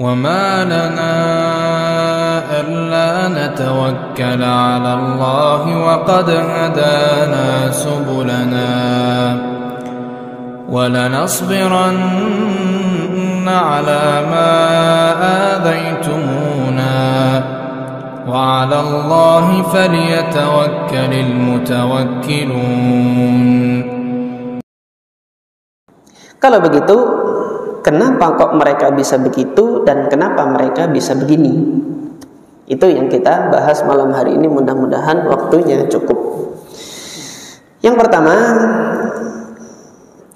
وَمَا لَنَا أَلَّا نَتَوَكَّلَ عَلَى اللَّهِ وَقَدْ هَدَانَا سُبُلَنَا وَلَنَصْبِرَنَّ عَلَى مَا آذَيْتُمُونَا وَعَلَى اللَّهِ فَلْيَتَوَكَّلِ الْمُتَوَكِّلُونَ. Kalau begitu, kenapa kok mereka bisa begitu dan kenapa mereka bisa begini? Itu yang kita bahas malam hari ini, mudah-mudahan waktunya cukup. Yang pertama,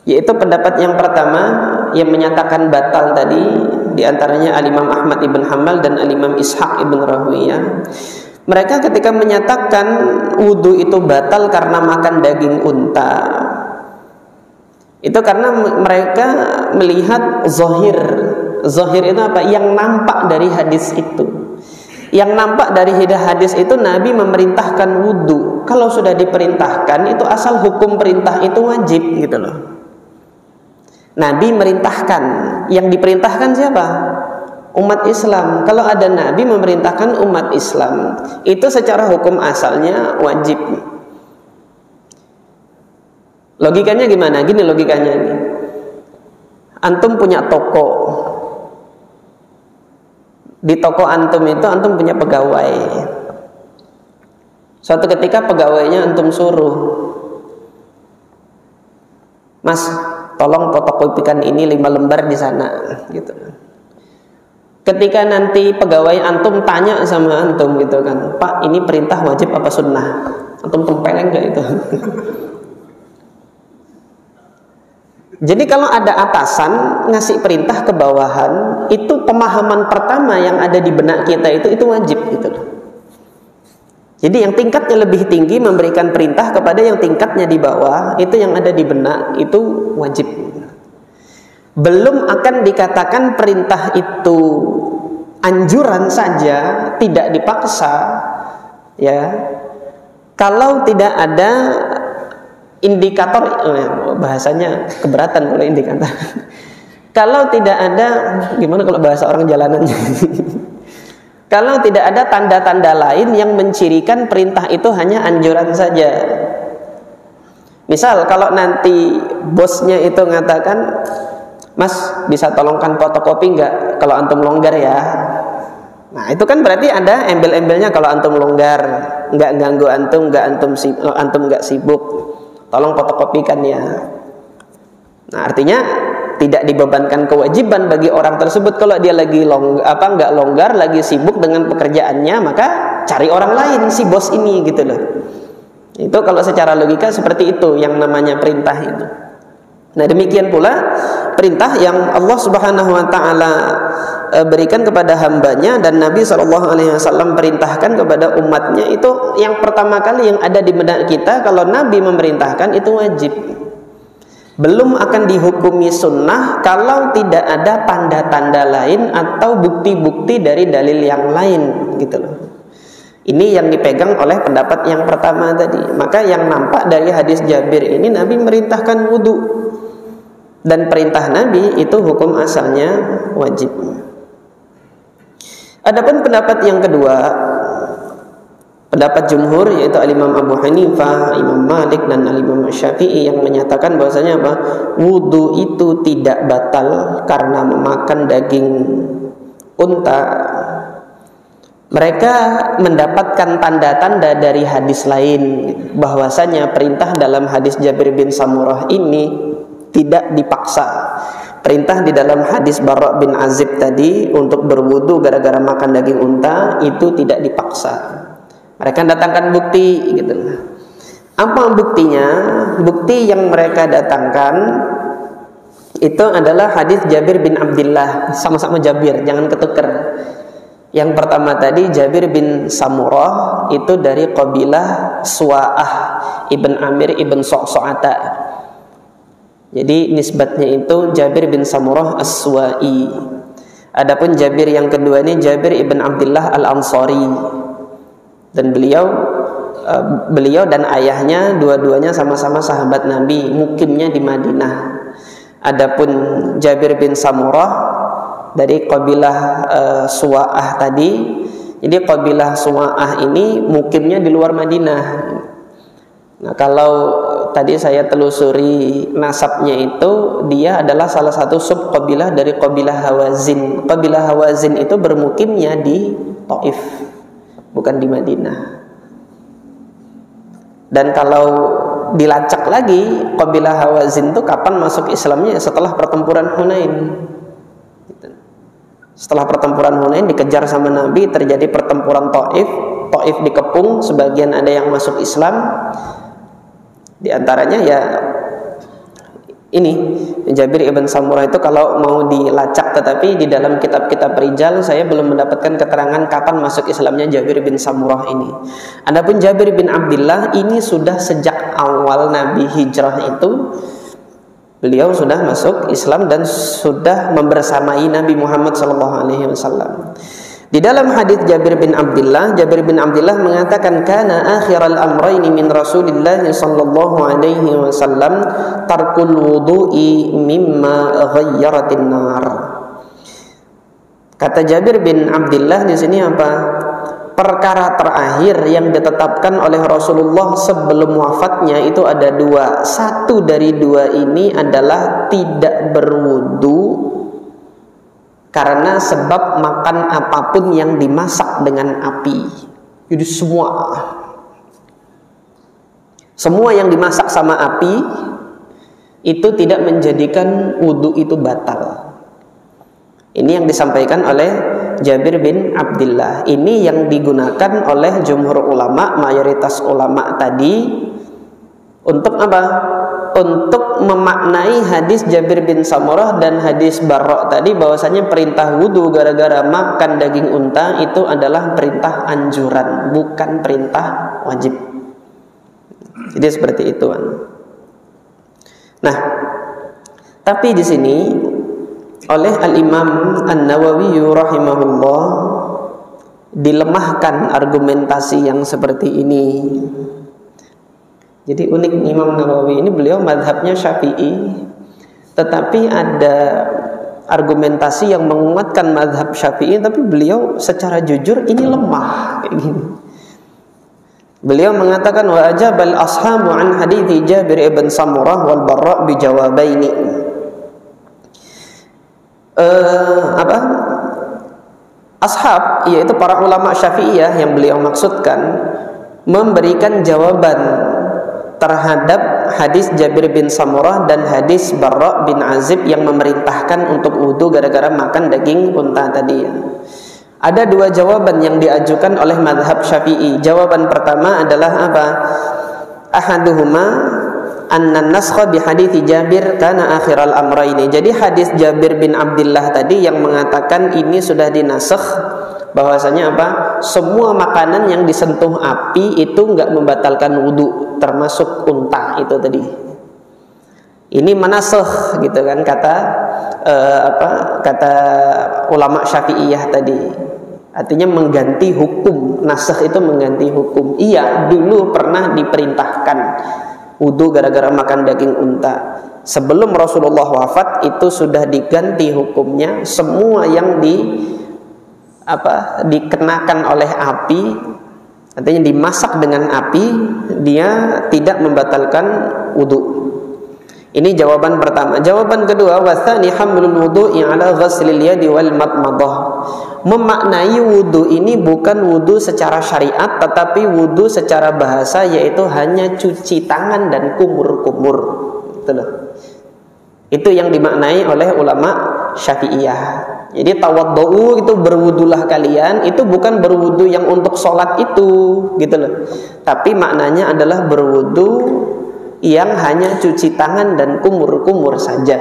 yaitu pendapat yang pertama yang menyatakan batal tadi, diantaranya Al-Imam Ahmad ibn Hanbal dan Al-Imam Ishaq ibn Rahwiyah. Mereka ketika menyatakan wudu itu batal karena makan daging unta, itu karena mereka melihat zahir. Zahir itu apa? Yang nampak dari hadis itu. Yang nampak dari hadis itu Nabi memerintahkan wudu. Kalau sudah diperintahkan, itu asal hukum perintah itu wajib gitu loh. Nabi merintahkan. Yang diperintahkan siapa? Umat Islam. Kalau ada Nabi memerintahkan umat Islam, itu secara hukum asalnya wajib. Logikanya gimana? Gini logikanya ini. Antum punya toko. Di toko antum itu antum punya pegawai. Suatu ketika pegawainya antum suruh, "Mas, tolong fotokopikan ini 5 lembar di sana," gitu. Ketika nanti pegawai antum tanya sama antum gitu kan, "Pak, ini perintah wajib apa sunnah?" Antum tempeleng enggak itu? Jadi kalau ada atasan ngasih perintah ke bawahan, itu pemahaman pertama yang ada di benak kita itu wajib gitu loh. Jadi yang tingkatnya lebih tinggi memberikan perintah kepada yang tingkatnya di bawah, itu yang ada di benak itu wajib. Belum akan dikatakan perintah itu anjuran saja, tidak dipaksa, ya. Kalau tidak ada indikator, bahasanya keberatan kalau indikator. Kalau tidak ada, gimana kalau bahasa orang jalanan? Kalau tidak ada tanda-tanda lain yang mencirikan perintah itu hanya anjuran saja. Misal kalau nanti bosnya itu mengatakan, "Mas, bisa tolongkan fotokopi enggak kalau antum longgar ya?" Nah, itu kan berarti ada embel-embelnya kalau antum longgar, enggak ganggu antum, antum enggak sibuk. Tolong fotokopikan ya. Nah, artinya tidak dibebankan kewajiban bagi orang tersebut. Kalau dia lagi enggak longgar, lagi sibuk dengan pekerjaannya, maka cari orang lain si bos ini gitu loh. Itu kalau secara logika seperti itu yang namanya perintah itu. Nah, demikian pula perintah yang Allah Subhanahu wa taala berikan kepada hambanya dan Nabi SAW perintahkan kepada umatnya, itu yang pertama kali yang ada di benak kita, kalau Nabi memerintahkan itu wajib. Belum akan dihukumi sunnah kalau tidak ada tanda-tanda lain atau bukti-bukti dari dalil yang lain gitu loh. Ini yang dipegang oleh pendapat yang pertama tadi. Maka yang nampak dari hadis Jabir ini, Nabi merintahkan wudu, dan perintah Nabi itu hukum asalnya wajib. Adapun pendapat yang kedua, pendapat jumhur, yaitu Al-Imam Abu Hanifah, Imam Malik dan Al-Imam Syafi'i, yang menyatakan bahwasanya apa? Wudu itu tidak batal karena memakan daging unta. Mereka mendapatkan tanda-tanda dari hadis lain bahwasanya perintah dalam hadis Jabir bin Samurah ini tidak dipaksa. Perintah di dalam hadis Bara' bin Azib tadi untuk berwudu gara-gara makan daging unta itu tidak dipaksa. Mereka datangkan bukti gitu. Apa buktinya? Bukti yang mereka datangkan itu adalah hadis Jabir bin Abdullah, sama-sama Jabir, jangan ketukar. Yang pertama tadi Jabir bin Samurah itu dari qabilah Su'ah ibn Amir ibn So'so'ata. Jadi nisbatnya itu Jabir bin Samurah As-Suwa'i. Adapun Jabir yang kedua ini Jabir ibn Abdullah Al-Ansari. Dan beliau dan ayahnya dua-duanya sama-sama sahabat Nabi, mukimnya di Madinah. Adapun Jabir bin Samurah dari qabilah Suwa'ah tadi. Jadi qabilah Suwa'ah ini mukimnya di luar Madinah. Nah, kalau tadi saya telusuri nasabnya itu, dia adalah salah satu sub qabilah dari qabilah Hawazin. Qabilah Hawazin itu bermukimnya di Taif, bukan di Madinah. Dan kalau dilacak lagi, qabilah Hawazin itu kapan masuk Islamnya? Setelah pertempuran Hunain. Setelah pertempuran Hunain dikejar sama Nabi, terjadi pertempuran Taif. Taif dikepung, sebagian ada yang masuk Islam. Di antaranya ya ini Jabir ibn Samurah itu kalau mau dilacak, tetapi di dalam kitab-kitab rijal saya belum mendapatkan keterangan kapan masuk Islamnya Jabir bin Samurah ini. Adapun Jabir bin Abdullah ini sudah sejak awal Nabi hijrah itu beliau sudah masuk Islam dan sudah membersamai Nabi Muhammad SAW. Di dalam hadis Jabir bin Abdullah mengatakan kana akhiral amrayni min Rasulillah sallallahu alaihi wasallam tarkul wudu'i mimma ghayyaratin nar. Kata Jabir bin Abdullah di sini apa? Perkara terakhir yang ditetapkan oleh Rasulullah sebelum wafatnya itu ada dua. Satu dari dua ini adalah tidak berwudu karena sebab makan apapun yang dimasak dengan api. Jadi semua yang dimasak sama api itu tidak menjadikan wudu itu batal. Ini yang disampaikan oleh Jabir bin Abdullah. Ini yang digunakan oleh jumhur ulama, mayoritas ulama tadi untuk apa? Untuk memaknai hadis Jabir bin Samurah dan hadis Barra tadi, bahwasanya perintah wudu gara-gara makan daging unta itu adalah perintah anjuran, bukan perintah wajib. Jadi seperti itu. Nah, tapi di sini oleh Al-Imam An-Nawawi rahimahullah dilemahkan argumentasi yang seperti ini. Jadi unik Imam Nawawi ini, beliau madhabnya Syafi'i, tetapi ada argumentasi yang menguatkan madhab Syafi'i, tapi beliau secara jujur ini lemah kayak gini. Beliau mengatakan wa ajabal ashabu an hadithi Jabir ibn Samurah wal Barra bi jawabaini. Ashab, yaitu para ulama Syafi'iyah yang beliau maksudkan, memberikan jawaban terhadap hadis Jabir bin Samurah dan hadis Barra bin Azib yang memerintahkan untuk wudu gara-gara makan daging unta tadi. Ada dua jawaban yang diajukan oleh madhab Syafi'i. Jawaban pertama adalah apa? Ahaduhuma anna naskha bi hadithi Jabir kana akhiral amrayni. Jadi hadis Jabir bin Abdullah tadi yang mengatakan ini sudah dinasakh, bahwasanya apa? Semua makanan yang disentuh api itu enggak membatalkan wudu, termasuk unta itu tadi. Ini manasakh gitu kan kata kata ulama Syafi'iyah tadi. Artinya mengganti hukum. Nasakh itu mengganti hukum. Iya, dulu pernah diperintahkan wudu gara-gara makan daging unta. Sebelum Rasulullah wafat itu sudah diganti hukumnya. Semua yang dikenakan oleh api, artinya dimasak dengan api, dia tidak membatalkan wudu. Ini jawaban pertama. Jawaban kedua, watsani hamlul wudu'i ala ghaslil yadi wal madmadah. Memaknai wudu ini bukan wudu secara syariat, tetapi wudu secara bahasa, yaitu hanya cuci tangan dan kumur-kumur. Itu yang dimaknai oleh ulama Syafi'iyah. Jadi tawaddu'u itu berwudulah kalian, itu bukan berwudu yang untuk sholat itu, gitu loh. Tapi maknanya adalah berwudu yang hanya cuci tangan dan kumur-kumur saja.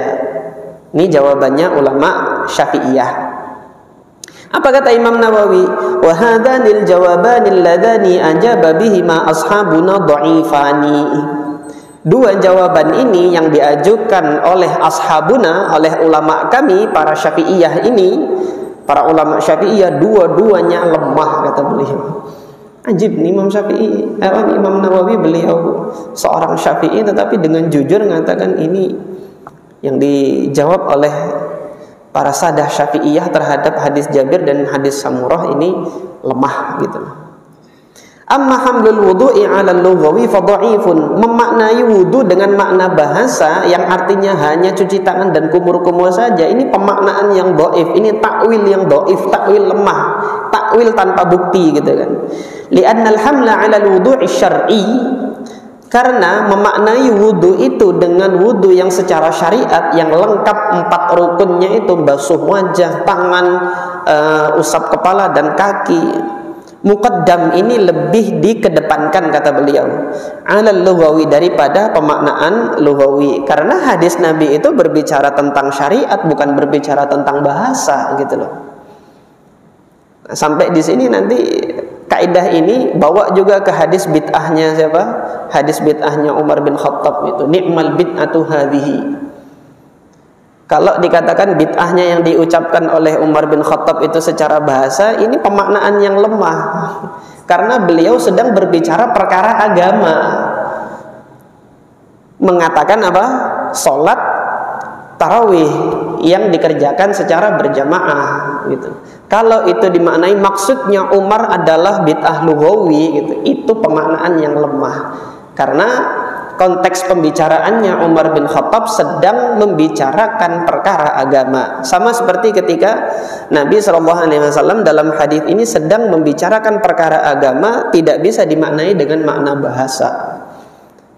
Ini jawabannya ulama Syafi'iyah. Apa kata Imam Nawawi? Wa hadanil jawabanil ladani ajaba bihima ashabuna dha'ifani. Dua jawaban ini yang diajukan oleh ashabuna, oleh ulama kami para Syafi'iyah ini, para ulama Syafi'iyah, dua-duanya lemah kata beliau. Ajib nih Imam Syafi'i, Imam Nawawi, beliau seorang Syafi'i tetapi dengan jujur mengatakan ini yang dijawab oleh para sadah Syafi'iyah terhadap hadis Jabir dan hadis Samurah ini lemah gitu. Amma hamlul wudu'i 'ala al-lughawi fa dha'ifun. Memaknai wudu dengan makna bahasa yang artinya hanya cuci tangan dan kumur-kumur saja, ini pemaknaan yang dhaif, ini takwil yang dhaif, takwil lemah, takwil tanpa bukti gitu kan. Li'anna al-hamla 'ala al-wudu'i syar'i, karena memaknai wudu itu dengan wudu yang secara syariat yang lengkap 4 rukunnya itu, basuh wajah, tangan, usap kepala dan kaki, muqaddam ini lebih dikedepankan kata beliau alal lughawi daripada pemaknaan lughawi, karena hadis Nabi itu berbicara tentang syariat bukan berbicara tentang bahasa gitu loh. Sampai di sini nanti kaidah ini bawa juga ke hadis bid'ahnya siapa? Hadis bid'ahnya Umar bin Khattab itu, ni'mal bid'atu hadhihi. Kalau dikatakan bid'ahnya yang diucapkan oleh Umar bin Khattab itu secara bahasa, ini pemaknaan yang lemah, karena beliau sedang berbicara perkara agama, mengatakan apa? Sholat tarawih yang dikerjakan secara berjamaah gitu. Kalau itu dimaknai maksudnya Umar adalah bid'ah lughawi gitu, itu pemaknaan yang lemah, karena konteks pembicaraannya Umar bin Khattab sedang membicarakan perkara agama. Sama seperti ketika Nabi SAW dalam hadis ini sedang membicarakan perkara agama, tidak bisa dimaknai dengan makna bahasa.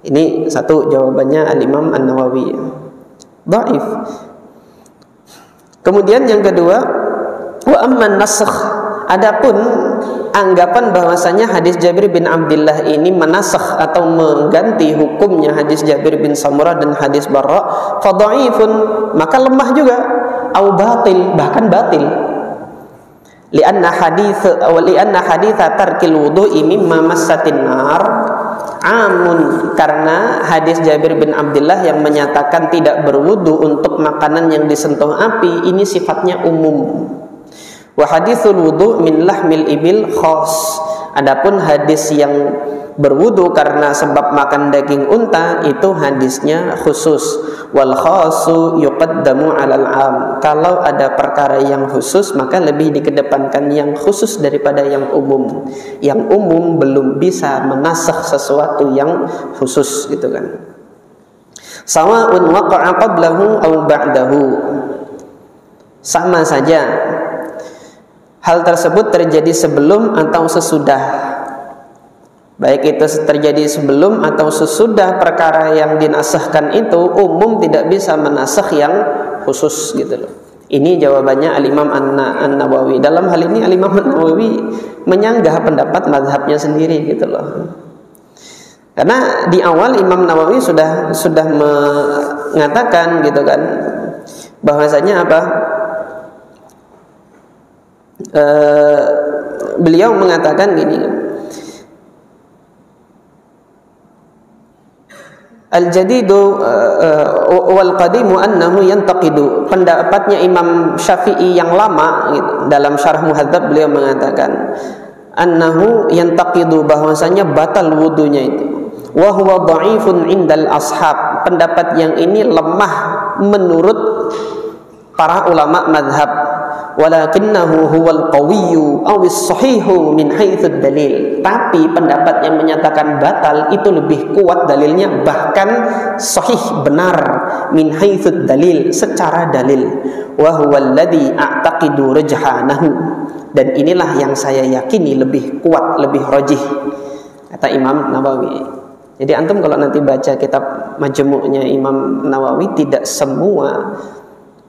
Ini satu jawabannya Al-Imam An-Nawawi, dhaif. Kemudian yang kedua, wa amman nasakh, adapun anggapan bahwasanya hadis Jabir bin Abdullah ini menasakh atau mengganti hukumnya hadis Jabir bin Samurah dan hadis Barra, fa dhaifun, maka lemah juga, au batil, bahkan batil. Lianna haditha tarkil wudu'i mimma massatin nar amun, karena hadis Jabir bin Abdullah yang menyatakan tidak berwudu untuk makanan yang disentuh api ini sifatnya umum. Wa haditsul wudu min lahmil ibil khas, adapun hadis yang berwudu karena sebab makan daging unta itu hadisnya khusus. Wal khasu yuqaddamu 'alal 'am, kalau ada perkara yang khusus maka lebih dikedepankan yang khusus daripada yang umum. Yang umum belum bisa menasakh sesuatu yang khusus gitu kan. Sawa'un waqa'a qablahu aw ba'dahu, sama saja hal tersebut terjadi sebelum atau sesudah, baik itu terjadi sebelum atau sesudah perkara yang dinasahkan itu, umum tidak bisa menasakh yang khusus gitu loh. Ini jawabannya Al-Imam An-Nawawi. Dalam hal ini Al-Imam An-Nawawi menyanggah pendapat mazhabnya sendiri gitu loh. Karena di awal Imam Nawawi sudah mengatakan gitu kan, bahwasanya apa? Beliau mengatakan gini, al-jadidu wal qadimu annahu yantaqidu, pendapatnya Imam Syafi'i yang lama gitu, dalam Syarah Muhadzab beliau mengatakan annahu yantaqidu, bahwasanya batal wudunya itu, wa huwa dha'ifun indal ashab, pendapat yang ini lemah menurut para ulama mazhab. Walakinnahu huwal qawiyyu awis sahihu min haitsu dalil, tapi pendapat yang menyatakan batal itu lebih kuat dalilnya, bahkan sahih benar, min haitsu dalil, secara dalil. Wa huwal ladzi a'taqidu rajhanahu, dan inilah yang saya yakini lebih kuat, lebih rajih, kata Imam Nawawi. Jadi antum kalau nanti baca kitab Majmu'nya Imam Nawawi, tidak semua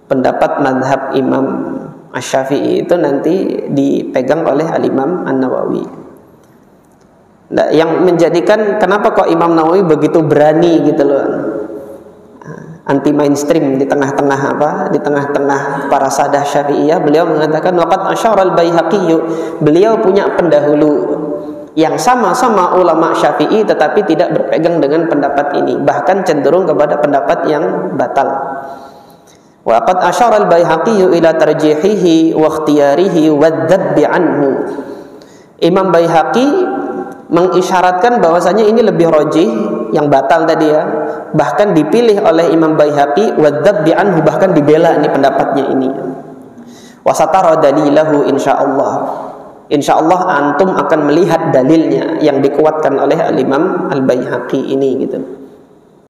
pendapat mazhab Imam Asy-Syafi'i itu nanti dipegang oleh Al-Imam An-Nawawi. Nah, yang menjadikan kenapa kok Imam Nawawi begitu berani gitu loh, anti mainstream di tengah-tengah apa? Di tengah-tengah para sadah Syafi'iyah, beliau mengatakan waqad asyara al-Baihaqi, beliau punya pendahulu yang sama-sama ulama Syafi'i tetapi tidak berpegang dengan pendapat ini, bahkan cenderung kepada pendapat yang batal. Wa qad asyara al-Baihaqi ila tarjihihi wa ikhtiyarihi wa dzabbi anhu. Imam Baihaqi mengisyaratkan bahwasanya ini lebih rajih, yang batal tadi ya, bahkan dipilih oleh Imam Baihaqi, wadzabbi anhu, bahkan dibela ini pendapatnya ini. Wasatara dalilahu insyaallah. Insyaallah antum akan melihat dalilnya yang dikuatkan oleh Al-Imam Al-Baihaqi ini gitu.